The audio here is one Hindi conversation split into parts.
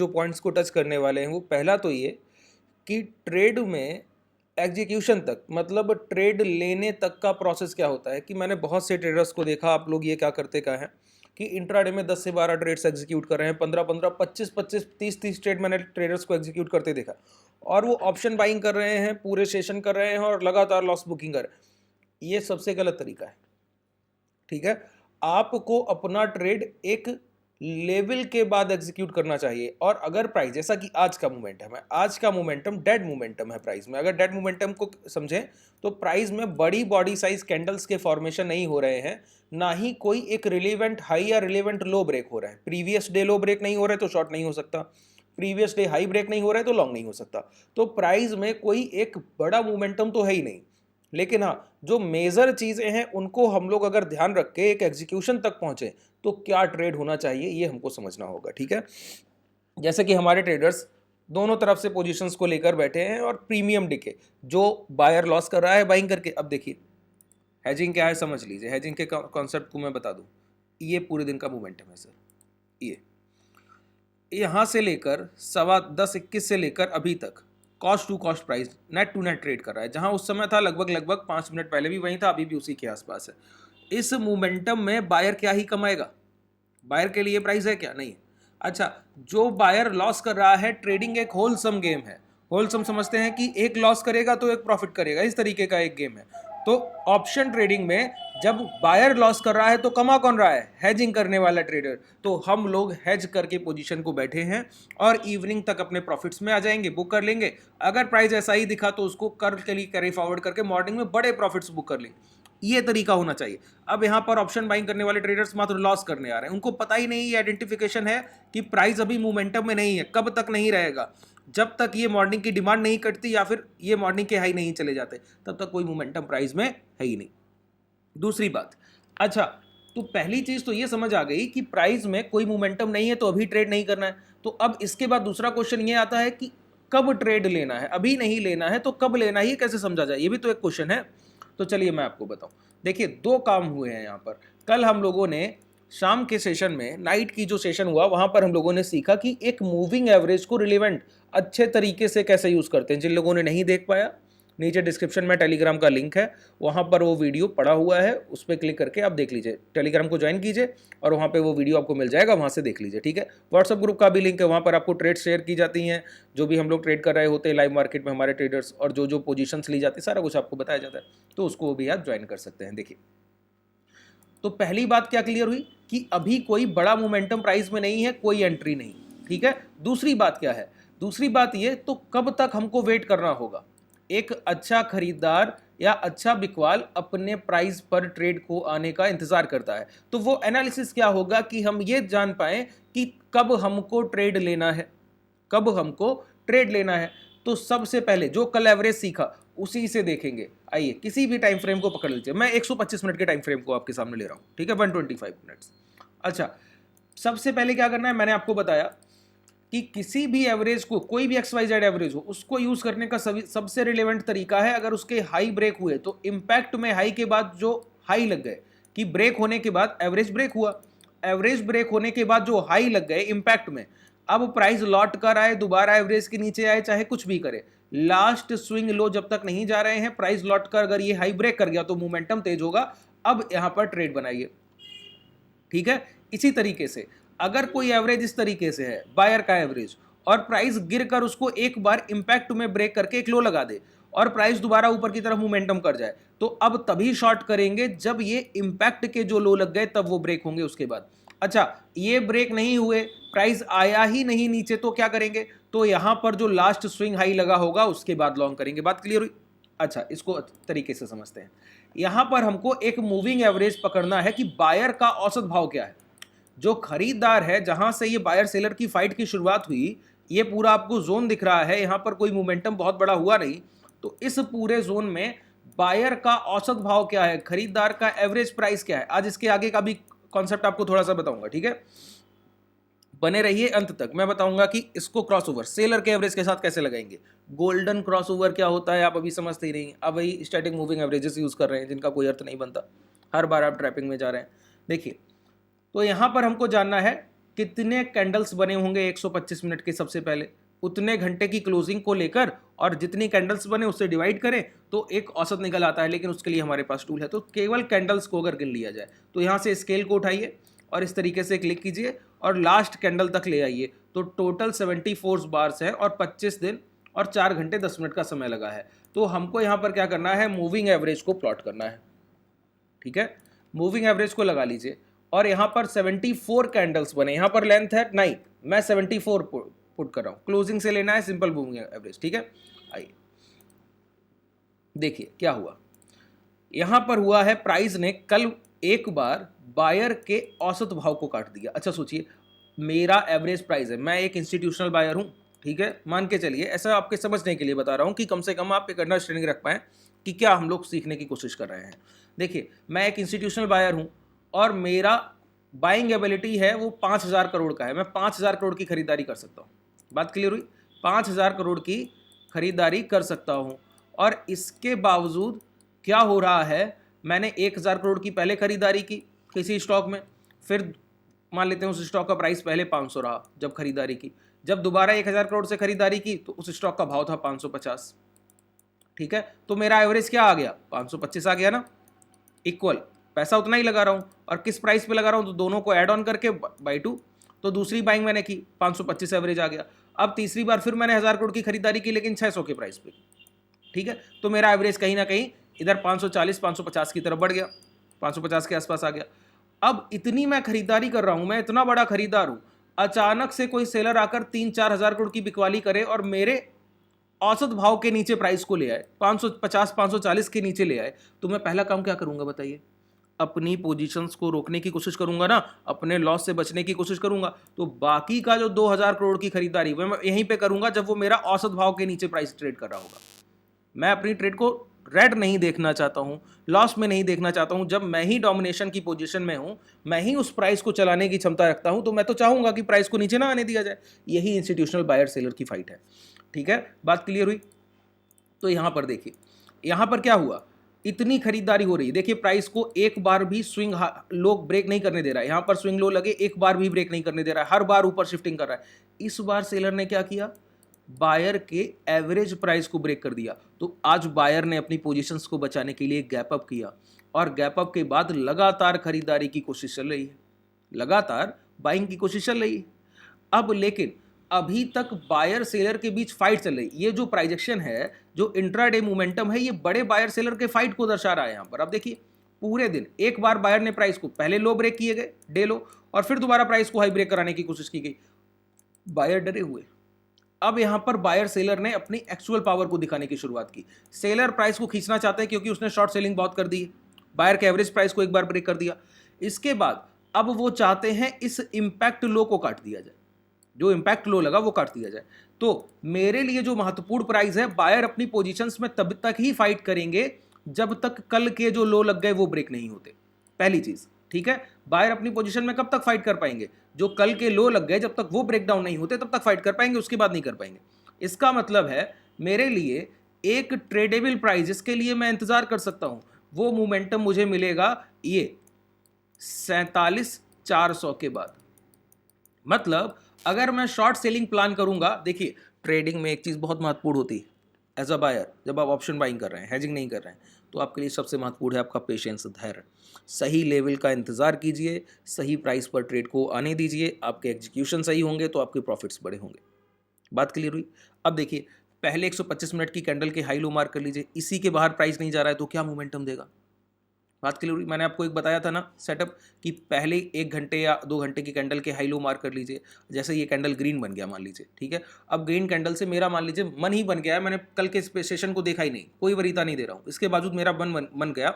जो पॉइंट्स को टच करने वाले हैं वो पहला तो ये कि ट्रेड में एग्जीक्यूशन तक, मतलब ट्रेड लेने तक का प्रोसेस क्या होता है। कि मैंने बहुत से ट्रेडर्स को देखा, आप लोग ये क्या करते क्या है कि इंट्राडे में 10 से 12 ट्रेड्स एग्जीक्यूट कर रहे हैं, 15-15, 25-25, 30-30 ट्रेड मैंने ट्रेडर्स को एग्जीक्यूट करते देखा, और वो ऑप्शन बाइंग कर रहे हैं, पूरे सेशन कर रहे हैं और लगातार लॉस बुकिंग कर रहे हैं। ये सबसे गलत तरीका है, ठीक है। आपको अपना ट्रेड एक लेवल के बाद एग्जीक्यूट करना चाहिए। और अगर प्राइस, जैसा कि आज का मोमेंटम है, आज का मोमेंटम डेड मोमेंटम है प्राइस में, अगर डेड मोमेंटम को समझें तो प्राइस में बड़ी बॉडी साइज कैंडल्स के फॉर्मेशन नहीं हो रहे हैं, ना ही कोई एक रिलेवेंट हाई या रिलेवेंट लो ब्रेक हो रहा है। प्रीवियस डे लो ब्रेक नहीं हो रहा है तो शॉर्ट नहीं हो सकता, प्रीवियस डे हाई ब्रेक नहीं हो रहा है तो लॉन्ग नहीं हो सकता। तो प्राइस में कोई एक बड़ा मोमेंटम तो है ही नहीं। लेकिन हाँ, जो मेजर चीजें हैं उनको हम लोग अगर ध्यान रख के एक एग्जीक्यूशन तक पहुंचे तो क्या ट्रेड होना चाहिए ये हमको समझना होगा, ठीक है। जैसे कि हमारे ट्रेडर्स दोनों तरफ से पोजीशंस को लेकर बैठे हैं और प्रीमियम डिके, जो बायर लॉस कर रहा है बाइंग करके। अब देखिए हैजिंग क्या है समझ लीजिए, हैजिंग के कॉन्सेप्ट को मैं बता दूं। ये पूरे दिन का मोमेंटम है सर, ये यहाँ से लेकर 10:15-21 से लेकर अभी तक cost to cost price, net to net trade कर रहा है। जहाँ उस समय था लगभग 5 मिनट पहले भी वहीं था, अभी भी उसी के आसपास है। इस मोमेंटम में बायर क्या ही कमाएगा? बायर के लिए प्राइस है क्या? नहीं है। अच्छा, जो बायर लॉस कर रहा है, ट्रेडिंग एक होलसम गेम है। होलसम समझते हैं कि एक लॉस करेगा तो एक प्रॉफिट करेगा, इस तरीके का एक गेम है। तो ऑप्शन ट्रेडिंग में जब बायर लॉस कर रहा है तो कमा कौन रहा है? हेजिंग करने वाला ट्रेडर। तो हम लोग हेज करके पोजीशन को बैठे हैं और इवनिंग तक अपने प्रॉफिट्स में आ जाएंगे, बुक कर लेंगे। अगर प्राइस ऐसा ही दिखा तो उसको कैरी फॉरवर्ड करके मॉर्निंग में बड़े प्रॉफिट्स बुक कर लेंगे। ये तरीका होना चाहिए। अब यहाँ पर ऑप्शन बाइंग करने वाले ट्रेडर्स मात्र लॉस करने आ रहे हैं, उनको पता ही नहीं, ये आइडेंटिफिकेशन है कि प्राइस अभी मोमेंटम में नहीं है। कब तक नहीं रहेगा? जब तक ये मॉर्निंग की डिमांड नहीं कटती या फिर ये मॉर्निंग के हाई नहीं चले जाते, तब तक कोई मोमेंटम प्राइस में है ही नहीं। दूसरी बात, अच्छा, तो पहली चीज तो ये समझ आ गई कि प्राइस में कोई मोमेंटम नहीं है तो अभी ट्रेड नहीं करना है। तो अब इसके बाद दूसरा क्वेश्चन ये आता है कि कब ट्रेड लेना है? अभी नहीं लेना है तो कब लेना है, ये कैसे समझा जाए? ये भी तो एक क्वेश्चन है। तो चलिए मैं आपको बताऊं। देखिए, दो काम हुए हैं यहाँ पर। कल हम लोगों ने शाम के सेशन में, नाइट की जो सेशन हुआ वहां पर हम लोगों ने सीखा कि एक मूविंग एवरेज को रिलेवेंट अच्छे तरीके से कैसे यूज करते हैं। जिन लोगों ने नहीं देख पाया, नीचे डिस्क्रिप्शन में टेलीग्राम का लिंक है, वहां पर वो वीडियो पड़ा हुआ है, उस पर क्लिक करके आप देख लीजिए। टेलीग्राम को ज्वाइन कीजिए और वहां पे वो वीडियो आपको मिल जाएगा, वहां से देख लीजिए, ठीक है। व्हाट्सएप ग्रुप का भी लिंक है, वहां पर आपको ट्रेड शेयर की जाती हैं, जो भी हम लोग ट्रेड कर रहे होते हैं लाइव मार्केट में हमारे ट्रेडर्स, और जो जो पोजीशंस ली जाती है सारा कुछ आपको बताया जाता है, तो उसको भी आप ज्वाइन कर सकते हैं। देखिए, तो पहली बात क्या क्लियर हुई कि अभी कोई बड़ा मोमेंटम प्राइस में नहीं है, कोई एंट्री नहीं, ठीक है। दूसरी बात क्या है? दूसरी बात ये, तो कब तक हमको वेट करना होगा? एक अच्छा खरीदार या अच्छा बिकवाल अपने प्राइस पर ट्रेड को आने का इंतजार करता है। तो वो एनालिसिस क्या होगा कि हम ये जान पाए कि कब हमको ट्रेड लेना है, कब हमको ट्रेड लेना है। तो सबसे पहले जो कल एवरेज सीखा उसी से देखेंगे। आइए किसी भी टाइम फ्रेम को पकड़ लीजिए, मैं 125 मिनट के टाइम फ्रेम को आपके सामने ले रहा हूं, ठीक है, 125 मिनट्स। अच्छा, सबसे पहले क्या करना है, मैंने आपको बताया कि किसी भी एवरेज को, कोई भी XYZ एवरेज हो, उसको यूज करने का सबसे रिलेवेंट तरीका है, अगर उसके हाई ब्रेक हुए तो इंपैक्ट में हाई के बाद जो हाई लग गए, कि ब्रेक होने के बाद एवरेज ब्रेक हुआ, एवरेज ब्रेक होने के बाद जो हाई लग गए इंपैक्ट में, अब प्राइस लौट कर आए, दोबारा एवरेज के नीचे आए, चाहे कुछ भी करे, लास्ट स्विंग लो जब तक नहीं जा रहे हैं, प्राइस लौट कर अगर ये हाई ब्रेक कर गया तो मोमेंटम तेज होगा। अब यहां पर ट्रेड बनाइए, ठीक है। इसी तरीके से अगर कोई एवरेज इस तरीके से है, बायर का एवरेज, और प्राइस गिरकर उसको एक बार इंपैक्ट में ब्रेक करके एक लो लगा दे और प्राइस दोबारा ऊपर की तरफ मोमेंटम कर जाए, तो अब तभी शॉर्ट करेंगे जब ये इंपैक्ट के जो लो लग गए तब वो ब्रेक होंगे उसके बाद। अच्छा, ये ब्रेक नहीं हुए, प्राइस आया ही नहीं नीचे, तो क्या करेंगे? तो यहां पर जो लास्ट स्विंग हाई लगा होगा उसके बाद लॉन्ग करेंगे। बात क्लियर हुई? अच्छा, इसको तरीके से समझते हैं। यहां पर हमको एक मूविंग एवरेज पकड़ना है कि बायर का औसत भाव क्या है। जो खरीदार है, जहां से ये बायर सेलर की फाइट की शुरुआत हुई, ये पूरा आपको जोन दिख रहा है, यहां पर कोई मोमेंटम बहुत बड़ा हुआ नहीं, तो इस पूरे जोन में बायर का औसत भाव क्या है, खरीदार का एवरेज प्राइस क्या है। आज इसके आगे का भी कॉन्सेप्ट आपको थोड़ा सा बताऊंगा, ठीक है, बने रहिए अंत तक। मैं बताऊंगा कि इसको क्रॉसओवर सेलर के एवरेज के साथ कैसे लगाएंगे। गोल्डन क्रॉसओवर क्या होता है आप अभी समझते ही नहीं, अब वही स्टैटिक मूविंग एवरेजेस यूज कर रहे हैं जिनका कोई अर्थ नहीं बनता, हर बार आप ट्रैपिंग में जा रहे हैं। देखिए, तो यहां पर हमको जानना है कितने कैंडल्स बने होंगे 125 मिनट के, सबसे पहले उतने घंटे की क्लोजिंग को लेकर और जितनी कैंडल्स बने उससे डिवाइड करें तो एक औसत निकल आता है। लेकिन उसके लिए हमारे पास टूल है, तो केवल कैंडल्स को अगर गिन लिया जाए तो यहाँ से स्केल को उठाइए और इस तरीके से क्लिक कीजिए और लास्ट कैंडल तक ले आइए, तो टोटल 74 बार्स है और 25 दिन और 4 घंटे 10 मिनट का समय लगा है। तो हमको यहाँ पर क्या करना है, मूविंग एवरेज को प्लॉट करना है। ठीक है, मूविंग एवरेज को लगा लीजिए और यहाँ पर 74 कैंडल्स बने, यहाँ पर लेंथ है 9, मैं 74 पुट कर रहा हूँ, क्लोजिंग से लेना है सिंपल मूविंग एवरेज। ठीक है, आइए देखिए क्या हुआ। यहाँ पर हुआ है प्राइस ने कल एक बार बायर के औसत भाव को काट दिया। अच्छा सोचिए, मेरा एवरेज प्राइस है, मैं एक इंस्टीट्यूशनल बायर हूँ, ठीक है, मान के चलिए, ऐसा आपके समझने के लिए बता रहा हूँ कि कम से कम आप एक अंडरस्टैंडिंग रख पाएं कि क्या हम लोग सीखने की कोशिश कर रहे हैं। देखिए, मैं एक इंस्टीट्यूशनल बायर हूँ और मेरा बाइंग एबिलिटी है वो 5,000 करोड़ का है, मैं 5,000 करोड़ की खरीदारी कर सकता हूँ। बात क्लियर हुई, 5,000 करोड़ की खरीदारी कर सकता हूँ। और इसके बावजूद क्या हो रहा है, मैंने 1,000 करोड़ की पहले खरीदारी की किसी स्टॉक में, फिर मान लेते हैं उस स्टॉक का प्राइस पहले 500 रहा जब खरीदारी की, जब दोबारा 1,000 करोड़ से खरीदारी की तो उस स्टॉक का भाव था 550। ठीक है, तो मेरा एवरेज क्या आ गया, 525 आ गया ना, इक्वल पैसा उतना ही लगा रहा हूँ और किस प्राइस पे लगा रहा हूँ, तो दोनों को ऐड ऑन करके बाई 2, तो दूसरी बाइंग मैंने की 525 एवरेज आ गया। अब तीसरी बार फिर मैंने 1,000 करोड़ की खरीदारी की लेकिन 600 के प्राइस पे। ठीक है, तो मेरा एवरेज कहीं ना कहीं इधर 540 550 की तरफ बढ़ गया, 550 के आसपास आ गया। अब इतनी मैं खरीदारी कर रहा हूं, मैं इतना बड़ा खरीदार हूं, अचानक से कोई सेलर आकर 3-4 हजार करोड़ की बिकवाली करे और मेरे औसत भाव के नीचे प्राइस को ले आए, 550 540 के नीचे ले आए, तो मैं पहला काम क्या करूंगा बताइए, अपनी पोजीशंस को रोकने की कोशिश करूंगा ना, अपने लॉस से बचने की कोशिश करूंगा। तो बाकी का जो 2,000 करोड़ की खरीदारी मैं यहीं पे करूंगा जब वो मेरा औसत भाव के नीचे प्राइस ट्रेड कर रहा होगा। मैं अपनी ट्रेड को रेड नहीं देखना चाहता हूं, लॉस में नहीं देखना चाहता हूं। जब मैं ही डोमिनेशन की पोजीशन में हूं, मैं ही उस प्राइस को चलाने की क्षमता रखता हूं, तो मैं तो चाहूंगा कि प्राइस को नीचे ना आने दिया जाए। यही इंस्टीट्यूशनल बायर सेलर की फाइट है। ठीक है, बात क्लियर हुई। तो यहां पर देखिए, यहां पर क्या हुआ, इतनी खरीदारी हो रही है, देखिए प्राइस को एक बार भी स्विंग लो ब्रेक नहीं करने दे रहा है, यहां पर स्विंग लो लगे एक बार भी ब्रेक नहीं करने दे रहा है, हर बार ऊपर शिफ्टिंग कर रहा है। इस बार सेलर ने क्या किया, बायर के एवरेज प्राइस को ब्रेक कर दिया। तो आज बायर ने अपनी पोजीशंस को बचाने के लिए गैप अप किया और गैप अप के बाद लगातार खरीदारी की कोशिश चल रही है, लगातार बाइंग की कोशिश चल रही है। अब लेकिन अभी तक बायर सेलर के बीच फाइट चल रही है। ये जो प्राइजेक्शन है, जो इंट्राडे मोमेंटम है, ये बड़े बायर सेलर के फाइट को दर्शा रहा है। यहां पर अब देखिए, पूरे दिन एक बार बायर ने प्राइस को पहले लो ब्रेक किए गए, डे लो, और फिर दोबारा प्राइस को हाई ब्रेक कराने की कोशिश की गई, बायर डरे हुए। अब यहां पर बायर सेलर ने अपनी एक्चुअल पावर को दिखाने की शुरुआत की। सेलर प्राइस को खींचना चाहते हैं क्योंकि उसने शॉर्ट सेलिंग बहुत कर दी है, बायर के एवरेज प्राइस को एक बार ब्रेक कर दिया। इसके बाद अब वो चाहते हैं इस इंपैक्ट लो को काट दिया जाए, जो इंपैक्ट लो लगा वो काट दिया जाए। तो मेरे लिए जो महत्वपूर्ण प्राइस है, बायर अपनी पोजीशंस में तब तक ही फाइट करेंगे जब तक कल के जो लो लग गए वो ब्रेक नहीं होते, पहली चीज। ठीक है, बायर अपनी पोजीशन में कब तक फाइट कर पाएंगे, जो कल के लो लग गए जब तक वो ब्रेक डाउन नहीं होते तब तक फाइट कर पाएंगे, उसके बाद नहीं कर पाएंगे। इसका मतलब है मेरे लिए एक ट्रेडेबल प्राइस जिसके लिए मैं इंतजार कर सकता हूं, वो मोमेंटम मुझे मिलेगा ये 47,400 के बाद। मतलब अगर मैं शॉर्ट सेलिंग प्लान करूंगा, देखिए ट्रेडिंग में एक चीज बहुत महत्वपूर्ण होती है एज अ बायर, जब आप ऑप्शन बाइंग कर रहे हैं, हेजिंग नहीं कर रहे हैं, तो आपके लिए सबसे महत्वपूर्ण है आपका पेशेंस, धैर्य। सही लेवल का इंतजार कीजिए, सही प्राइस पर ट्रेड को आने दीजिए, आपके एग्जीक्यूशन सही होंगे तो आपके प्रॉफिट्स बड़े होंगे। बात क्लियर हुई। अब देखिए, पहले 125 मिनट की कैंडल के हाई लो मार्क कर लीजिए, इसी के बाहर प्राइस नहीं जा रहा है तो क्या मोमेंटम देगा। बात क्लियर हुई। मैंने आपको एक बताया था ना सेटअप, कि पहले 1 घंटे या 2 घंटे की कैंडल के हाई लो मार्क कर लीजिए। जैसे ये कैंडल ग्रीन बन गया मान लीजिए, ठीक है, अब ग्रीन कैंडल से मेरा मान लीजिए मन ही बन गया है, मैंने कल के सेशन को देखा ही नहीं, कोई वरीयता नहीं दे रहा हूँ, इसके बावजूद मेरा मन गया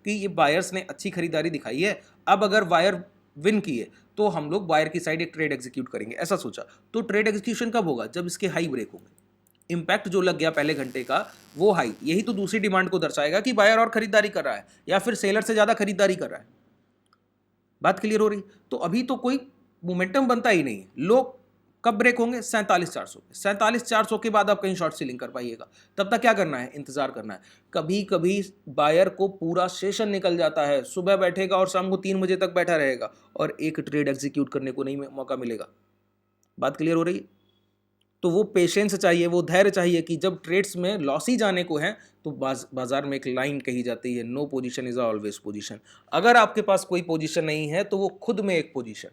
कि ये बायर्स ने अच्छी खरीदारी दिखाई है, अब अगर बायर विन किए तो हम लोग बायर की साइड एक ट्रेड एग्जीक्यूट करेंगे, ऐसा सोचा। तो ट्रेड एग्जीक्यूशन कब होगा, जब इसके हाई ब्रेक होंगे, इंपैक्ट जो लग गया पहले घंटे का वो हाई, यही तो दूसरी डिमांड को दर्शाएगा कि बायर और खरीदारी कर रहा है या फिर सेलर से ज्यादा खरीदारी कर रहा है। बात क्लियर हो रही। तो अभी तो कोई मोमेंटम बनता ही नहीं, लोग कब ब्रेक होंगे? 47,400 पे। 47,400 के बाद आप कहीं शॉर्ट सेलिंग कर पाइएगा। तब तक क्या करना है? इंतजार करना है। कभी कभी बायर को पूरा सेशन निकल जाता है, सुबह बैठेगा और शाम को 3 बजे तक बैठा रहेगा और एक ट्रेड एग्जीक्यूट करने को नहीं मौका मिलेगा। बात क्लियर हो रही है? तो वो पेशेंस चाहिए, वो धैर्य चाहिए कि जब ट्रेड्स में लॉस ही जाने को है तो बाजार में एक लाइन कही जाती है, no position is always position. अगर आपके पास कोई पोजीशन नहीं है तो वो खुद में एक पोजीशन।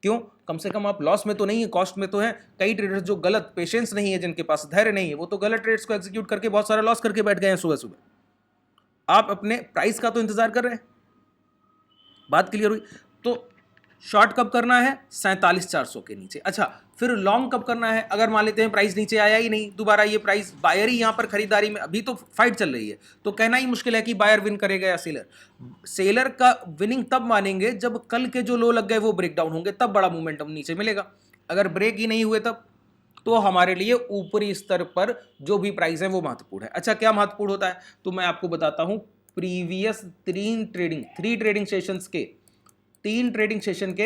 क्यों? कम से कम आप लॉस में तो नहीं है, कॉस्ट में तो है। कई ट्रेडर्स जो गलत पेशेंस नहीं है, जिनके पास धैर्य नहीं है, वो तो गलत ट्रेड्स को एग्जीक्यूट करके बहुत सारा लॉस करके बैठ गए हैं सुबह सुबह। आप अपने प्राइस का तो इंतजार कर रहे हैं। बात क्लियर हुई? तो शॉर्ट कब करना है? 47,400 के नीचे। अच्छा, फिर लॉन्ग कब करना है? अगर मान लेते हैं प्राइस नीचे आया ही नहीं, दोबारा ये प्राइस बायर ही यहां पर खरीदारी में, अभी तो फाइट चल रही है, तो कहना ही मुश्किल है कि बायर विन करेगा या सेलर। सेलर का विनिंग तब मानेंगे जब कल के जो लो लग गए वो ब्रेक डाउन होंगे, तब बड़ा मोमेंटम नीचे मिलेगा। अगर ब्रेक ही नहीं हुए तब तो हमारे लिए ऊपरी स्तर पर जो भी प्राइस है वो महत्वपूर्ण है। अच्छा, क्या महत्वपूर्ण होता है? तो मैं आपको बताता हूं। प्रीवियस 3 ट्रेडिंग सेशंस के 3 ट्रेडिंग सेशन के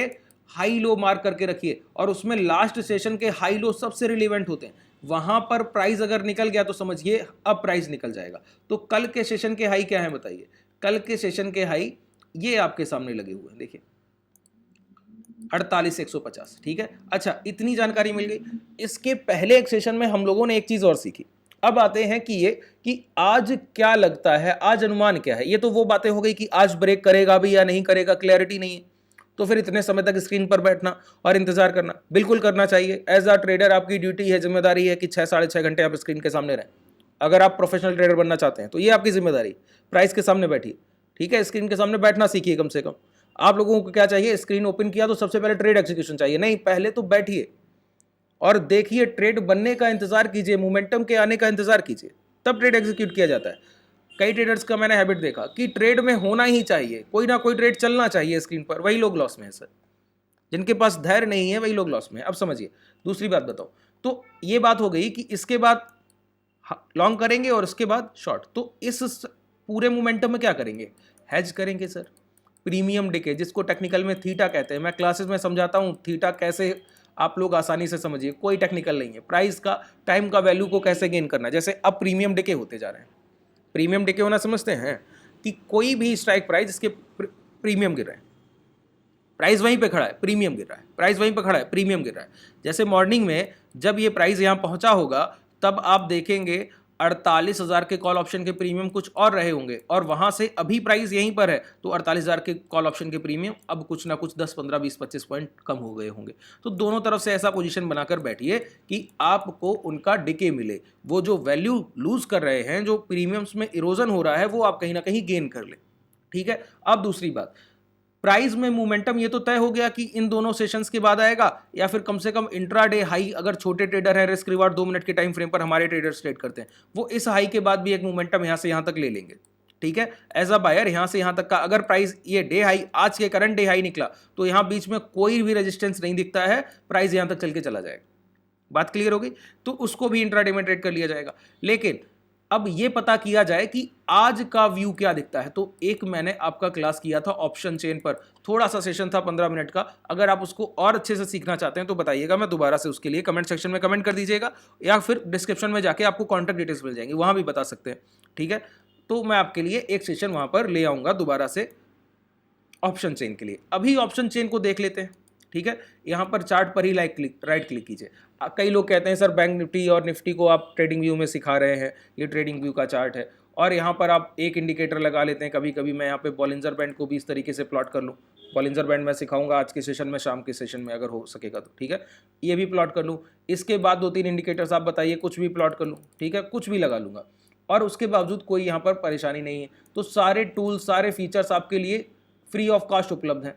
हाई लो मार्क करके रखिए और उसमें लास्ट सेशन के हाई लो सबसे रिलेवेंट होते हैं। वहां पर प्राइस अगर निकल गया तो समझिए अब प्राइस निकल जाएगा। तो कल के सेशन के हाई क्या है बताइए? कल के सेशन के हाई ये आपके सामने लगे हुए हैं, देखिए 48,150। ठीक है। अच्छा, इतनी जानकारी मिल गई। इसके पहले एक सेशन में हम लोगों ने एक चीज और सीखी। अब आते हैं कि आज क्या लगता है, आज अनुमान क्या है। ये तो वो बातें हो गई कि आज ब्रेक करेगा भी या नहीं करेगा, क्लैरिटी नहीं है। तो फिर इतने समय तक स्क्रीन पर बैठना और इंतजार करना बिल्कुल करना चाहिए। एज अ ट्रेडर आपकी ड्यूटी है, जिम्मेदारी है कि 6-6.5 घंटे आप स्क्रीन के सामने रहें। अगर आप प्रोफेशनल ट्रेडर बनना चाहते हैं तो ये आपकी जिम्मेदारी। प्राइस के सामने बैठिए, ठीक है। स्क्रीन के सामने बैठना सीखिए कम से कम। आप लोगों को क्या चाहिए? स्क्रीन ओपन किया तो सबसे पहले ट्रेड एग्जीक्यूशन चाहिए? नहीं, पहले तो बैठिए और देखिए, ट्रेड बनने का इंतजार कीजिए, मोमेंटम के आने का इंतजार कीजिए, तब ट्रेड एग्जीक्यूट किया जाता है। कई ट्रेडर्स का मैंने हैबिट देखा कि ट्रेड में होना ही चाहिए, कोई ना कोई ट्रेड चलना चाहिए स्क्रीन पर, वही लोग लॉस में है सर। जिनके पास धैर्य नहीं है वही लोग लॉस में है। अब समझिए, दूसरी बात बताओ। तो ये बात हो गई कि इसके बाद लॉन्ग करेंगे और उसके बाद शॉर्ट। तो इस पूरे मोमेंटम में क्या करेंगे? हेज करेंगे सर। प्रीमियम डिके, जिसको टेक्निकल में थीटा कहते हैं, मैं क्लासेस में समझाता हूं थीटा कैसे आप लोग आसानी से समझिए, कोई टेक्निकल नहीं है। प्राइस का, टाइम का वैल्यू को कैसे गेन करना है। जैसे अब प्रीमियम डिके होते जा रहे हैं। प्रीमियम डिके होना समझते हैं कि कोई भी स्ट्राइक प्राइस जिसके प्रीमियम गिर रहा है, प्राइस वहीं पे खड़ा है, प्रीमियम गिर रहा है, प्राइस वहीं पे खड़ा है, प्रीमियम गिर रहा है। जैसे मॉर्निंग में जब ये प्राइस यहाँ पहुंचा होगा तब आप देखेंगे 48,000 के कॉल ऑप्शन के प्रीमियम कुछ और रहे होंगे और वहां से अभी प्राइस यहीं पर है तो 48,000 के कॉल ऑप्शन के प्रीमियम अब कुछ ना कुछ 10, 15, 20, 25 पॉइंट कम हो गए होंगे। तो दोनों तरफ से ऐसा पोजीशन बनाकर बैठिए कि आपको उनका डिके मिले। वो जो वैल्यू लूज कर रहे हैं, जो प्रीमियम्स में इरोजन हो रहा है, वो आप कहीं ना कहीं गेन कर ले। ठीक है। अब दूसरी बात, प्राइस में मोमेंटम ये तो तय हो गया कि इन दोनों सेशंस के बाद आएगा या फिर कम से कम इंट्राडे हाई, अगर छोटे ट्रेडर है, रिस्क रिवार्ड 2 मिनट के टाइम फ्रेम पर हमारे ट्रेडर्स ट्रेड करते हैं, वो इस हाई के बाद भी एक मोमेंटम यहां से यहां तक ले लेंगे। ठीक है। एज अ बायर यहां से यहां तक का अगर प्राइस ये डे हाई, आज के करंट डे हाई निकला तो यहां बीच में कोई भी रेजिस्टेंस नहीं दिखता है, प्राइस यहां तक चल के चला जाएगा। बात क्लियर हो गई? तो उसको भी इंट्राडे में ट्रेड कर लिया जाएगा। लेकिन अब ये पता किया जाए कि आज का व्यू क्या दिखता है। तो एक मैंने आपका क्लास किया था ऑप्शन चेन पर, थोड़ा सा सेशन था 15 मिनट का। अगर आप उसको और अच्छे से सीखना चाहते हैं तो बताइएगा, मैं दोबारा से उसके लिए कमेंट सेक्शन में कमेंट कर दीजिएगा या फिर डिस्क्रिप्शन में जाके आपको कॉन्टैक्ट डिटेल्स मिल जाएंगी, वहां भी बता सकते हैं। ठीक है। तो मैं आपके लिए एक सेशन वहां पर ले आऊंगा दोबारा से ऑप्शन चेन के लिए। अभी ऑप्शन चेन को देख लेते हैं। ठीक है। यहाँ पर चार्ट पर ही राइट क्लिक कीजिए। कई लोग कहते हैं सर बैंक निफ्टी और निफ्टी को आप ट्रेडिंग व्यू में सिखा रहे हैं, ये ट्रेडिंग व्यू का चार्ट है और यहाँ पर आप एक इंडिकेटर लगा लेते हैं। कभी कभी मैं यहाँ पे बॉलिंजर बैंड को भी इस तरीके से प्लॉट कर लूँ। बॉलिंजर बैंड मैं सिखाऊंगा आज के सेशन में, शाम के सेशन में अगर हो सकेगा तो। ठीक है। ये भी प्लॉट कर लूँ, इसके बाद 2-3 इंडिकेटर्स आप बताइए, कुछ भी प्लॉट कर लूँ। ठीक है, कुछ भी लगा लूँगा और उसके बावजूद कोई यहाँ पर परेशानी नहीं है। तो सारे टूल्स, सारे फीचर्स आपके लिए फ्री ऑफ कॉस्ट उपलब्ध हैं।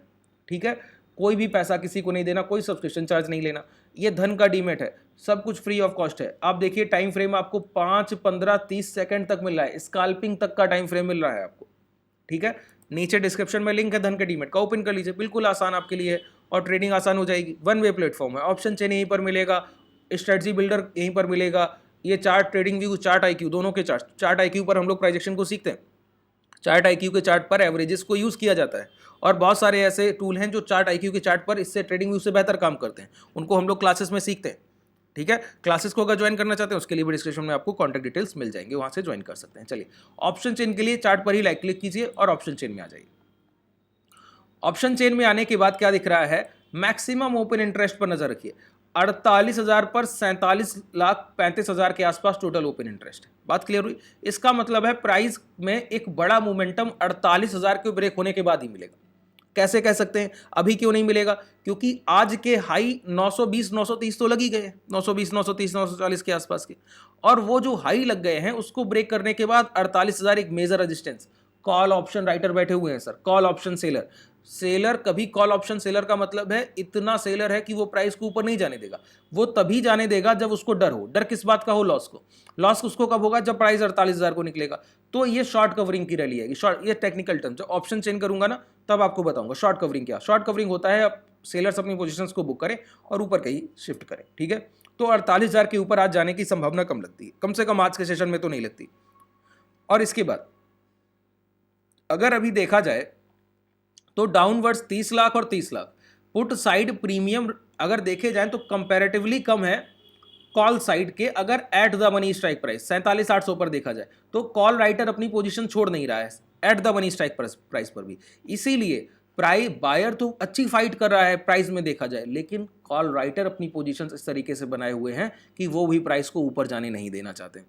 ठीक है। कोई भी पैसा किसी को नहीं देना, कोई सब्सक्रिप्शन चार्ज नहीं लेना। ये धन का डीमेट है, सब कुछ फ्री ऑफ कॉस्ट है। आप देखिए टाइम फ्रेम आपको 5, 15, 30 सेकंड तक मिल रहा है, स्कैल्पिंग तक का टाइम फ्रेम मिल रहा है आपको। ठीक है। नीचे डिस्क्रिप्शन में लिंक है धन के डीमेट का, ओपन कर लीजिए, बिल्कुल आसान आपके लिए है और ट्रेडिंग आसान हो जाएगी। 1 वे प्लेटफॉर्म है, ऑप्शन चेन यहीं पर मिलेगा, स्ट्रेटजी बिल्डर यहीं पर मिलेगा, ये chart, trading view, chart IQ, दोनों के चार्ट IQ पर हम लोग प्राइजेक्शन को सीखते हैं। चार्ट आईक्यू के चार्ट पर एवरेजेस को यूज़ किया जाता है, और बहुत सारे ऐसे टूल हैं जो चार्ट आईक्यू के चार्ट पर इससे ट्रेडिंग व्यू से बेहतर काम करते हैं, उनको हम लोग क्लासेस में सीखते हैं। ठीक है, क्लासेस को अगर ज्वाइन करना चाहते हैं उसके लिए भी डिस्क्रिप्शन में आपको कॉन्टैक्ट डिटेल्स मिल जाएंगे, वहां से ज्वाइन कर सकते हैं। चलिए, ऑप्शन चेन के लिए चार्ट पर ही राइट क्लिक कीजिए और ऑप्शन चेन में आ जाइए। ऑप्शन चेन में आने के बाद क्या दिख रहा है, मैक्सिमम ओपन इंटरेस्ट पर नजर रखिए। 48,000 पर 47,35,000 के आसपास टोटल ओपन इंटरेस्ट है। बात क्लियर हुई? इसका मतलब है प्राइस में एक बड़ा मोमेंटम 48,000 के ब्रेक होने के बाद ही मिलेगा। कैसे कह सकते हैं, अभी क्यों नहीं मिलेगा? क्योंकि आज के हाई 920 930 तो लग ही गए, 920 930 940 के आसपास के, और वो जो हाई लग गए हैं उसको ब्रेक करने के बाद 48,000 एक major resistance. Call option writer बैठे हुए हैं sir, call option seller. Seller कभी कॉल ऑप्शन सेलर का मतलब है इतना सेलर है कि वो प्राइस को ऊपर नहीं जाने देगा। वो तभी जाने देगा जब उसको डर हो। डर किस बात का हो? लॉस को। लॉस उसको कब होगा? जब प्राइस 48,000 को निकलेगा। तो ये शॉर्ट कवरिंग की रैली है। शॉर्ट, ये टेक्निकल टर्म। जब ऑप्शन चेंज करूंगा ना तब आपको बताऊंगा शॉर्ट कवरिंग क्या। शॉर्ट कवरिंग होता है अब सेलर्स अपनी पोजीशंस को बुक करें और ऊपर कहीं शिफ्ट करें। ठीक है, तो 48,000 के ऊपर आज जाने की संभावना कम लगती है, कम से कम आज के सेशन में तो नहीं लगती। और इसके बाद अगर अभी देखा जाए तो डाउनवर्ड्स 30 लाख और 30 लाख पुट साइड प्रीमियम अगर देखे जाए तो कंपैरेटिवली कम है कॉल साइड के। अगर at the money strike price 47,800 पर देखा जाए तो कॉल राइटर अपनी पोजीशन छोड़ नहीं रहा है at the money strike price पर भी। इसीलिए प्राइस बायर तो अच्छी फाइट कर रहा है प्राइस में देखा जाए, लेकिन कॉल राइटर अपनी पोजीशन इस तरीके से बनाए हुए हैं कि वो भी प्राइस को ऊपर जाने नहीं देना चाहते।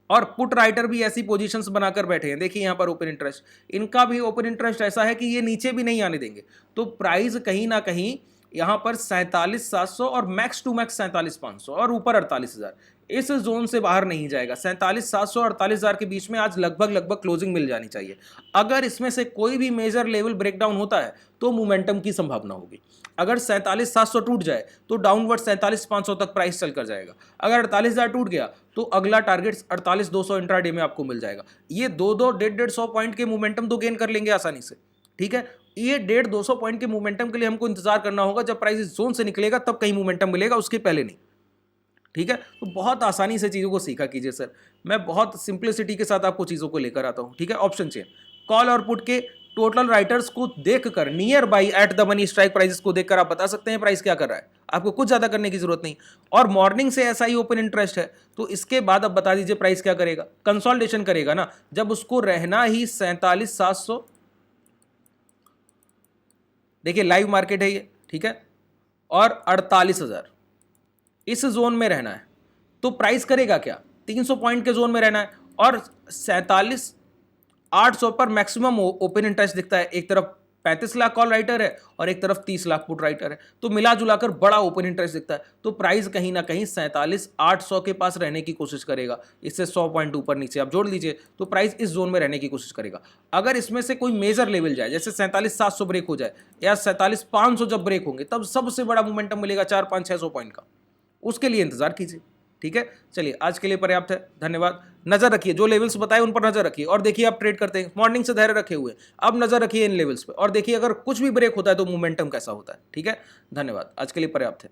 और पुट राइटर भी ऐसी पोजीशंस बनाकर बैठे हैं। देखिए यहाँ पर ओपन इंटरेस्ट, इनका भी ओपन इंटरेस्ट ऐसा है कि ये नीचे भी नहीं आने देंगे। तो प्राइस कहीं ना कहीं यहाँ पर 47,700 और मैक्स टू मैक्स 47,500 और ऊपर 48,000, इस जोन से बाहर नहीं जाएगा। 47,700 और 48,000 के बीच में आज लगभग क्लोजिंग मिल जानी चाहिए। अगर इसमें से कोई भी मेजर लेवल ब्रेकडाउन होता है तो मोमेंटम की संभावना होगी। अगर 47,700 टूट जाए तो डाउनवर्ड 47,500 तक प्राइस चलकर जाएगा। अगर 48,000 टूट गया तो अगला टारगेट 48,200 इंट्राडे में आपको मिल जाएगा। ये 150 पॉइंट के मोमेंटम तो गेन कर लेंगे आसानी से। ठीक है, ये 150 पॉइंट के मोमेंटम के लिए हमको इंतजार करना होगा। जब प्राइस इस जोन से निकलेगा तब कहीं मोमेंटम मिलेगा, उसके पहले नहीं। ठीक है, तो बहुत आसानी से चीजों को सीखा कीजिए सर। मैं बहुत सिंप्लिसिटी के साथ आपको चीजों को लेकर आता हूं। ठीक है, ऑप्शन चेन, कॉल और पुट के टोटल राइटर्स को देखकर near by at the money strike prices को देखकर आप बता सकते हैं प्राइस क्या कर रहा है। आपको कुछ ज्यादा करने की जरूरत नहीं। और मॉर्निंग से ऐसा ही ओपन इंटरेस्ट है तो इसके बाद अब बता दीजिए प्राइस क्या करेगा। कंसोलिडेशन करेगा ना, जब उसको रहना ही 47,700, देखिए लाइव मार्केट है ये। ठीक है, और 48,000 इस जोन में रहना है तो प्राइस करेगा क्या? 300 पॉइंट के जोन में रहना है और 47,800 पर मैक्सिमम ओपन इंटरेस्ट दिखता है। एक तरफ 35 लाख कॉल राइटर है और एक तरफ 30 लाख पुट राइटर है, तो मिला जुलाकर बड़ा ओपन इंटरेस्ट दिखता है। तो प्राइस कहीं ना कहीं 47,800 के पास रहने की कोशिश करेगा। इससे 100 पॉइंट ऊपर नीचे आप जोड़ लीजिए तो प्राइस इस जोन में रहने की कोशिश करेगा। अगर इसमें से कोई मेजर लेवल जाए, जैसे 47,700 ब्रेक हो जाए या 47,500 जब ब्रेक होंगे, तब सबसे बड़ा मोमेंटम मिलेगा 400-500-600 पॉइंट का। उसके लिए इंतजार कीजिए। ठीक है, चलिए आज के लिए पर्याप्त है, धन्यवाद। नजर रखिए, जो लेवल्स बताए उन पर नजर रखिए और देखिए आप ट्रेड करते हैं, मॉर्निंग से धैर्य रखे हुए, अब नजर रखिए इन लेवल्स पे और देखिए अगर कुछ भी ब्रेक होता है तो मोमेंटम कैसा होता है। ठीक है, धन्यवाद, आज के लिए पर्याप्त है।